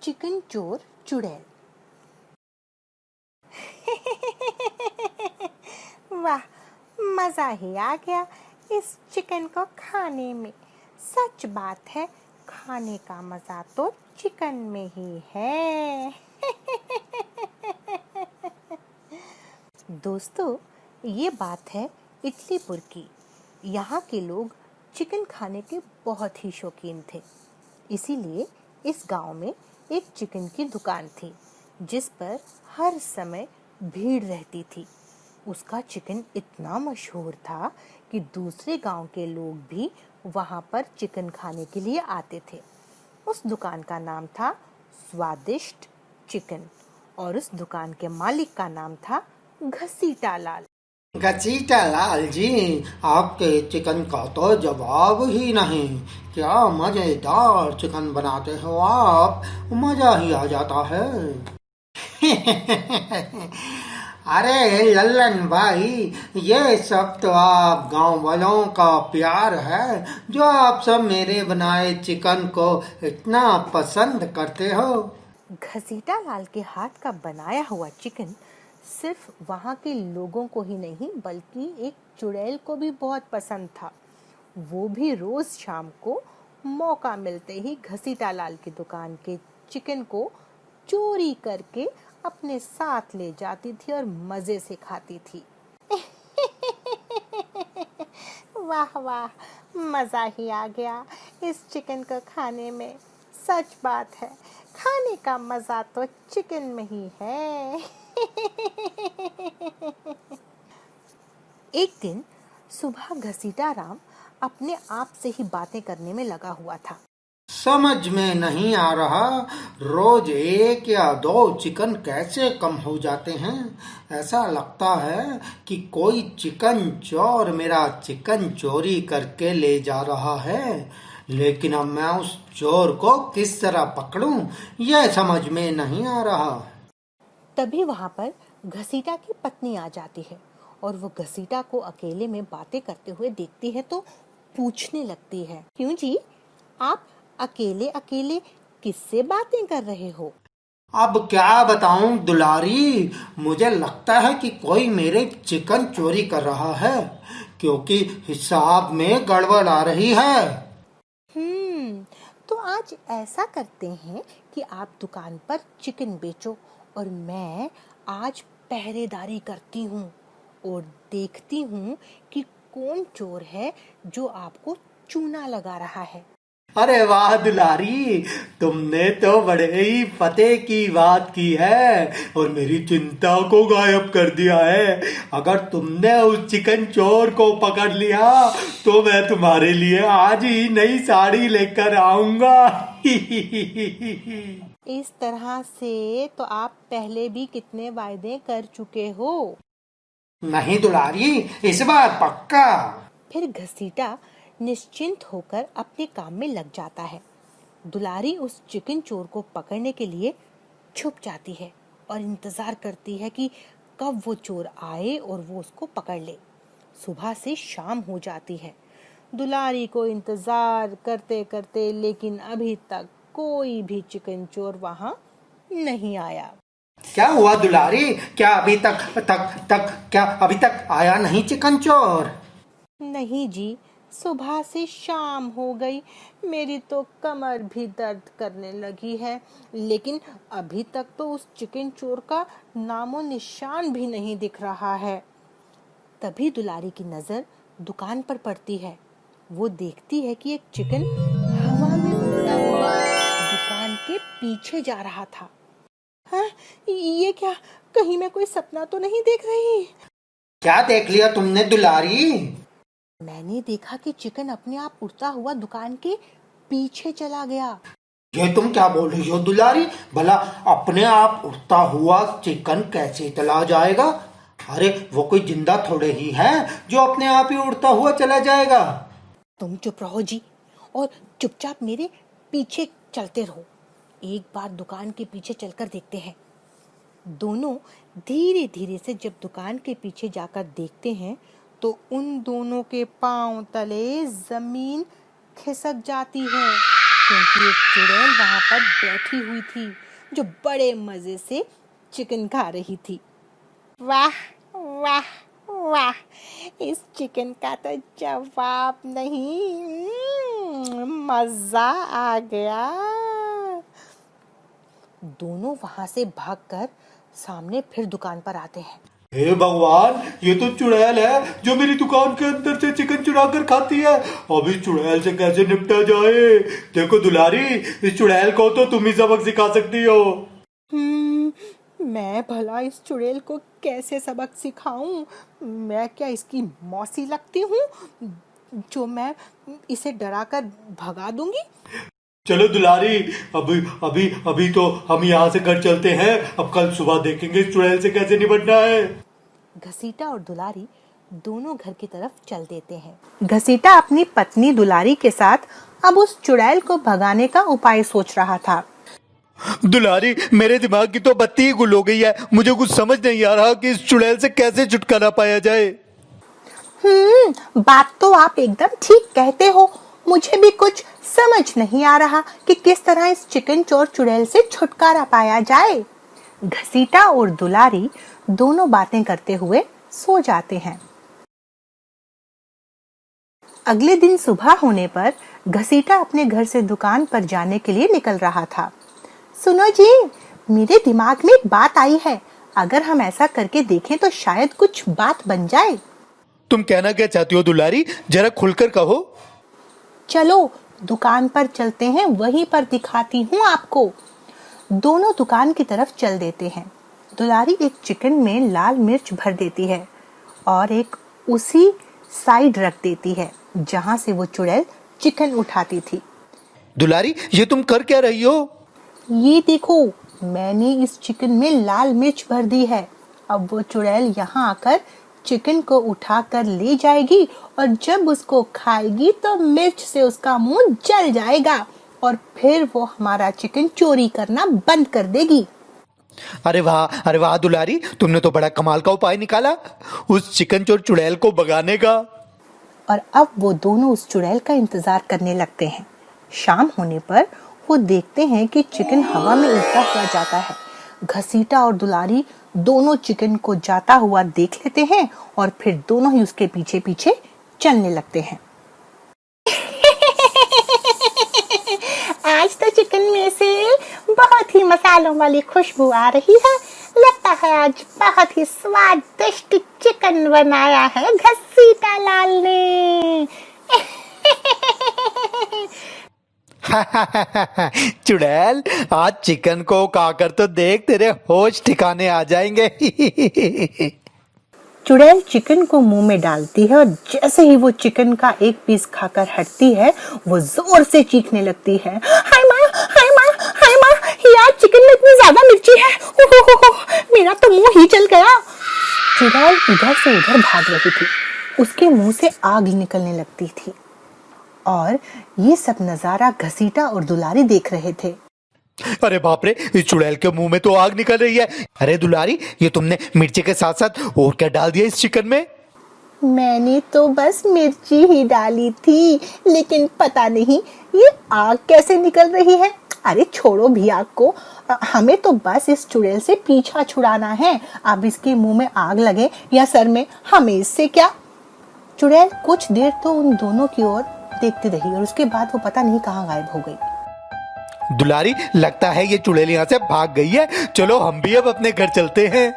Chicken चोर चुड़ैल। वाह, मजा ही आ गया इस चिकन को खाने में। सच बात है, खाने का मजा तो चिकन में ही है। दोस्तों, ये बात है इटलीपुर की। यहाँ के लोग चिकन खाने के बहुत ही शौकीन थे। इसीलिए इस गांव में एक चिकन की दुकान थी जिस पर हर समय भीड़ रहती थी। उसका चिकन इतना मशहूर था कि दूसरे गांव के लोग भी वहां पर चिकन खाने के लिए आते थे। उस दुकान का नाम था स्वादिष्ट चिकन और उस दुकान के मालिक का नाम था घसीटा लाल। घसीटा लाल जी, आपके चिकन का तो जवाब ही नहीं। क्या मजेदार चिकन बनाते हो आप, मजा ही आ जाता है। अरे लल्लन भाई, ये सब तो आप गांव वालों का प्यार है जो आप सब मेरे बनाए चिकन को इतना पसंद करते हो। घसीटा लाल के हाथ का बनाया हुआ चिकन सिर्फ वहाँ के लोगों को ही नहीं बल्कि एक चुड़ैल को भी बहुत पसंद था। वो भी रोज शाम को मौका मिलते ही घसीटा लाल की दुकान के चिकन को चोरी करके अपने साथ ले जाती थी और मजे से खाती थी। वाह वाह, मजा ही आ गया इस चिकन को खाने में। सच बात है, खाने का मजा तो चिकन में ही है। एक दिन सुबह घसीटा राम अपने आप से ही बातें करने में लगा हुआ था। समझ में नहीं आ रहा, रोज एक या दो चिकन कैसे कम हो जाते हैं। ऐसा लगता है कि कोई चिकन चोर मेरा चिकन चोरी करके ले जा रहा है। लेकिन अब मैं उस चोर को किस तरह पकड़ूं, यह समझ में नहीं आ रहा। तभी वहां पर घसीटा की पत्नी आ जाती है और वो घसीटा को अकेले में बातें करते हुए देखती है तो पूछने लगती है, क्यों जी, आप अकेले अकेले किससे बातें कर रहे हो? अब क्या बताऊं दुलारी, मुझे लगता है कि कोई मेरे चिकन चोरी कर रहा है, क्योंकि हिसाब में गड़बड़ आ रही है। तो आज ऐसा करते हैं कि आप दुकान पर चिकन बेचो और मैं आज पहरेदारी करती हूँ और देखती हूँ कि कौन चोर है जो आपको चूना लगा रहा है। अरे वाह दुलारी, तुमने तो बड़े ही पते की बात की है और मेरी चिंता को गायब कर दिया है। अगर तुमने उस चिकन चोर को पकड़ लिया तो मैं तुम्हारे लिए आज ही नई साड़ी लेकर आऊंगा। इस तरह से तो आप पहले भी कितने वायदे कर चुके हो। नहीं दुलारी, इस बार पक्का। फिर घसीटा निश्चिंत होकर अपने काम में लग जाता है। दुलारी उस चिकन चोर को पकड़ने के लिए छुप जाती है और इंतजार करती है कि कब वो चोर आए और वो उसको पकड़ ले। सुबह से शाम हो जाती है, दुलारी को इंतजार करते करते, लेकिन अभी तक कोई भी चिकन चोर वहां नहीं आया। क्या हुआ दुलारी, क्या अभी तक आया नहीं चिकन चोर? नहीं जी, सुबह से शाम हो गई, मेरी तो कमर भी दर्द करने लगी है, लेकिन अभी तक तो उस चिकन चोर का नामो निशान भी नहीं दिख रहा है। तभी दुलारी की नजर दुकान पर पड़ती है। वो देखती है कि एक चिकन हवा में उड़ता हुआ दुकान के पीछे जा रहा था। हाँ, ये क्या, कहीं मैं कोई सपना तो नहीं देख रही? क्या देख लिया तुमने दुलारी? मैंने देखा कि चिकन अपने आप उड़ता हुआ दुकान के पीछे चला गया। ये तुम क्या बोल रही हो दुलारी? भला अपने आप उड़ता हुआ चिकन कैसे चला जाएगा? अरे वो कोई जिंदा थोड़े ही है जो अपने आप ही उड़ता हुआ चला जाएगा। तुम चुप रहो जी और चुपचाप मेरे पीछे चलते रहो। एक बार दुकान के पीछे चलकर देखते हैं। दोनों धीरे धीरे से जब दुकान के पीछे जाकर देखते हैं तो उन दोनों के पांव तले जमीन खिसक जाती है क्योंकि एक चुड़ैल वहां पर बैठी हुई थी जो बड़े मजे से चिकन खा रही थी। वाह वाह वाह, इस चिकन का तो जवाब नहीं। मजा आ गया। दोनों वहां से भागकर सामने फिर दुकान पर आते हैं। हे भगवान, ये तो चुड़ैल है जो मेरी दुकान के अंदर से चिकन चुरा कर खाती है। अब इस चुड़ैल से कैसे निपटा जाए? देखो दुलारी, इस चुड़ैल को तो तुम ही सबक सिखा सकती हो। मैं भला इस चुड़ैल को कैसे सबक सिखाऊं? मैं क्या इसकी मौसी लगती हूँ जो मैं इसे डराकर भगा दूंगी? चलो दुलारी, अभी अभी अभी तो हम यहाँ से घर चलते हैं। अब कल सुबह देखेंगे इस चुड़ैल से कैसे निपटना है। घसीटा और दुलारी दोनों घर की तरफ चल देते हैं। घसीटा अपनी पत्नी दुलारी के साथ अब उस चुड़ैल को भगाने का उपाय सोच रहा था। दुलारी, मेरे दिमाग की तो बत्ती ही गुल हो गई है। मुझे कुछ समझ नहीं आ रहा कि इस चुड़ैल से कैसे छुटकारा पाया जाए। बात तो आप एकदम ठीक कहते हो। मुझे भी कुछ समझ नहीं आ रहा कि किस तरह इस चिकन चोर चुड़ैल से छुटकारा पाया जाए। घसीटा और दुलारी दोनों बातें करते हुए सो जाते हैं। अगले दिन सुबह होने पर घसीटा अपने घर से दुकान पर जाने के लिए निकल रहा था। सुनो जी, मेरे दिमाग में एक बात आई है। अगर हम ऐसा करके देखें तो शायद कुछ बात बन जाए। तुम कहना क्या चाहती हो दुलारी? जरा खुलकर कहो। चलो दुकान पर चलते हैं, वहीं पर दिखाती हूँ आपको। दोनों दुकान की तरफ चल देते हैं। दुलारी एक चिकन में लाल मिर्च भर देती है और एक उसी साइड रख देती है जहां से वो चुड़ैल चिकन उठाती थी। दुलारी, ये तुम कर क्या रही हो? ये देखो, मैंने इस चिकन में लाल मिर्च भर दी है। अब वो चुड़ैल यहाँ आकर चिकन को उठाकर ले जाएगी और जब उसको खाएगी तो मिर्च से उसका मुंह जल जाएगा और फिर वो हमारा चिकन चोरी करना बंद कर देगी। अरे वाह दुलारी, तुमने तो बड़ा कमाल का उपाय निकाला उस चिकन चोर चुड़ैल को भगाने का। और अब वो दोनों उस चुड़ैल का इंतजार करने लगते हैं। शाम होने पर वो देखते हैं कि चिकन हवा में उड़ता हुआ जाता है। घसीटा और दुलारी दोनों चिकन को जाता हुआ देख लेते हैं और फिर दोनों ही उसके पीछे पीछे चलने लगते हैं। आज तो चिकन में से बहुत ही मसालों वाली खुशबू आ रही है। लगता है आज बहुत ही स्वादिष्ट चिकन बनाया है घसीटा लाल ने। चुड़ैल, आज चिकन को खाकर तो देख, तेरे होश ठिकाने आ जाएंगे। चुड़ैल चिकन को मुंह में डालती है और जैसे ही वो चिकन का एक पीस खाकर हटती है वो जोर से चीखने लगती है। हाय माँ, हाय माँ, हाय माँ, यार चिकन में इतनी ज्यादा मिर्ची है। मेरा तो मुंह ही जल गया। चुड़ैल इधर से उधर भाग रही थी। उसके मुंह से आग निकलने लगती थी और ये सब नजारा घसीटा और दुलारी देख रहे थे। अरे बाप रे, इस चुड़ैल के मुंह में तो आग निकल रही है। अरे दुलारी, ये तुमने मिर्ची के साथ साथ और क्या डाल दिया इस चिकन में? मैंने तो बस मिर्ची ही डाली थी, लेकिन पता नहीं ये आग कैसे निकल रही है। अरे छोड़ो भी आग को, हमें तो बस इस चुड़ैल से पीछा छुड़ाना है। अब इसके मुंह में आग लगे या सर में, हमें इससे क्या। चुड़ैल कुछ देर तो उन दोनों की ओर देखती रही और उसके बाद वो पता नहीं कहाँ गायब हो गई। दुलारी, लगता है ये चुड़ैल यहाँ से भाग गई है। चलो हम भी अब अपने घर चलते हैं।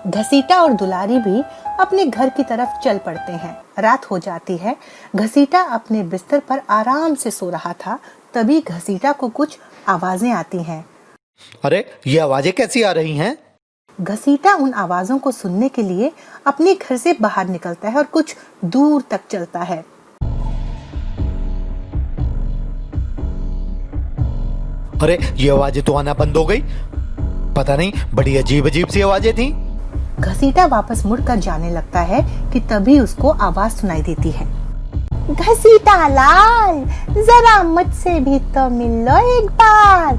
घसीटा और दुलारी भी अपने घर की तरफ चल पड़ते हैं। रात हो जाती है। घसीटा अपने बिस्तर पर आराम से सो रहा था। तभी घसीटा को कुछ आवाजें आती हैं। अरे, ये आवाजें कैसी आ रही हैं? घसीटा उन आवाजों को सुनने के लिए अपने घर से बाहर निकलता है और कुछ दूर तक चलता है। अरे, ये आवाजें तो आना बंद हो गई। पता नहीं, बड़ी अजीब अजीब सी आवाजें थी। घसीटा वापस मुड़कर जाने लगता है कि तभी उसको आवाज सुनाई देती है। घसीटा लाल, जरा मुझसे भी तो मिल लो एक बार।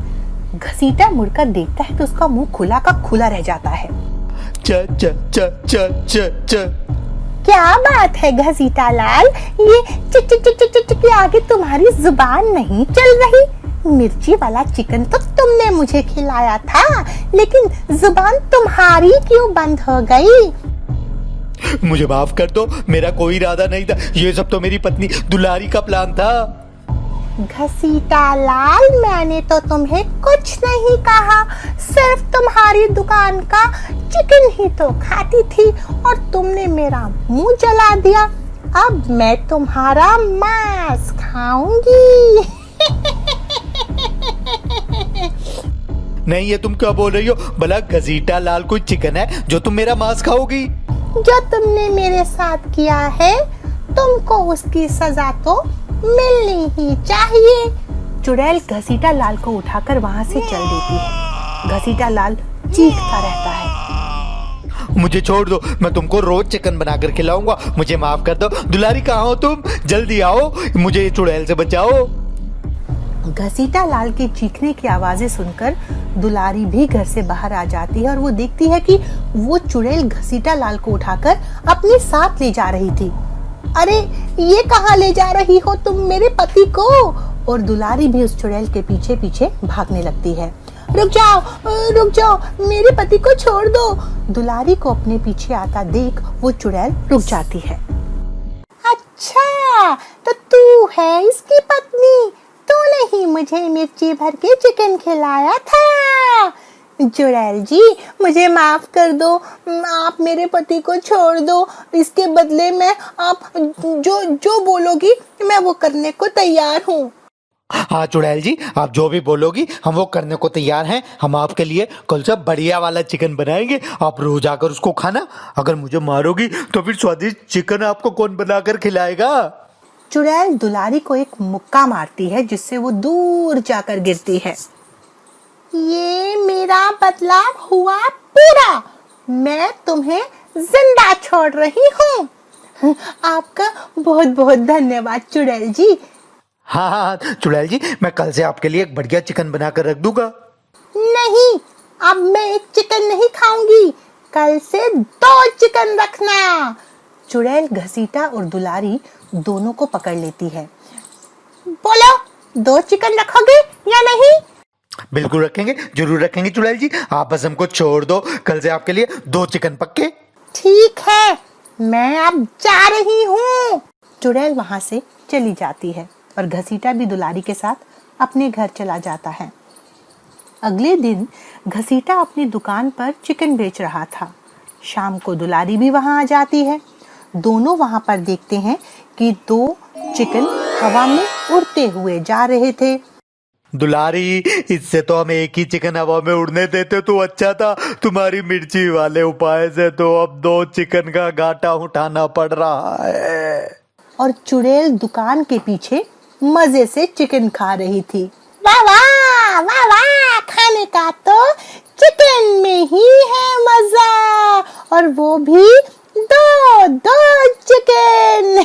घसीटा मुड़कर देखता है तो उसका मुंह खुला का खुला रह जाता है। च च च च च च। क्या बात है घसीटा लाल, ये च च च च च के आगे तुम्हारी जुबान नहीं चल रही? मिर्ची वाला चिकन तो तुमने मुझे खिलाया था, लेकिन जुबान तुम्हारी क्यों बंद हो गई? मुझे माफ कर दो, मेरा कोई इरादा नहीं था, ये सब तो मेरी पत्नी दुलारी का प्लान था। घसीटा लाल, मैंने तो तुम्हें कुछ नहीं कहा, सिर्फ तुम्हारी दुकान का चिकन ही तो खाती थी और तुमने मेरा मुंह जला दिया। अब मैं तुम्हारा मांस खाऊंगी। नहीं, ये तुम क्या बोल रही हो? भला घसीटा लाल कोई चिकन है जो तुम मेरा मांस खाओगी? जो तुमने मेरे साथ किया है, तुमको उसकी सजा तो मिलनी ही चाहिए। चुड़ैल घसीटा लाल को उठाकर वहां से चल देती है। घसीटा लाल चीखता रहता है, मुझे छोड़ दो, मैं तुमको रोज चिकन बनाकर खिलाऊंगा। मुझे माफ कर दो। दुलारी कहाँ हो तुम? जल्दी आओ, मुझे चुड़ैल से बचाओ। घसीटा लाल के चीखने की आवाजें सुनकर दुलारी भी घर से बाहर आ जाती है और वो देखती है कि वो चुड़ैल घसीटा लाल को उठाकर अपने साथ ले जा रही थी। अरे ये कहाँ ले जा रही हो तुम मेरे पति को? और दुलारी भी उस चुड़ैल के पीछे पीछे भागने लगती है। रुक जाओ, मेरे पति को छोड़ दो। दुलारी को अपने पीछे आता देख वो चुड़ैल रुक जाती है। अच्छा, तो तू है इसकी पत्नी? तूने ही मुझे मिर्ची भर के चिकन खिलाया था। चुड़ैल जी, मुझे माफ कर दो, आप मेरे पति को छोड़ दो। इसके बदले में आप जो बोलोगी मैं वो करने को तैयार हूँ। हाँ चुड़ैल जी, आप जो भी बोलोगी हम वो करने को तैयार हैं। हम आपके लिए कल से बढ़िया वाला चिकन बनाएंगे, आप रोज आकर उसको खाना। अगर मुझे मारोगी तो फिर स्वादिष्ट चिकन आपको कौन बनाकर खिलाएगा? चुड़ैल दुलारी को एक मुक्का मारती है जिससे वो दूर जाकर गिरती है। ये मेरा बदला हुआ पूरा, मैं तुम्हें जिंदा छोड़ रही हूँ। आपका बहुत बहुत धन्यवाद चुड़ैल जी। हाँ, चुड़ैल जी, मैं कल से आपके लिए एक बढ़िया चिकन बनाकर रख दूंगा। नहीं, अब मैं एक चिकन नहीं खाऊंगी, कल से 2 चिकन रखना। चुड़ैल घसीटा और दुलारी दोनों को पकड़ लेती है। बोलो, 2 चिकन रखोगे या नहीं? बिल्कुल रखेंगे, जरूर रखेंगे चुड़ैल जी, आप बस हमको छोड़ दो। कल से आपके लिए 2 चिकन पक्के। ठीक है, मैं अब जा रही हूँ। चुड़ैल वहां से चली जाती है और घसीटा भी दुलारी के साथ अपने घर चला जाता है। अगले दिन घसीटा अपनी दुकान पर चिकन बेच रहा था। शाम को दुलारी भी वहां आ जाती है। दोनों वहां पर देखते हैं कि 2 चिकन हवा में उड़ते हुए जा रहे थे। दुलारी, इससे तो हम एक ही चिकन हवा में उड़ने देते तो अच्छा था। तुम्हारी मिर्ची वाले उपाय से तो अब 2 चिकन का घाटा उठाना पड़ रहा है। और चुड़ैल दुकान के पीछे मजे से चिकन खा रही थी। वाह वाह वाह वाह, खाने का तो चिकन में ही है मजा, और वो भी 2 चिकन।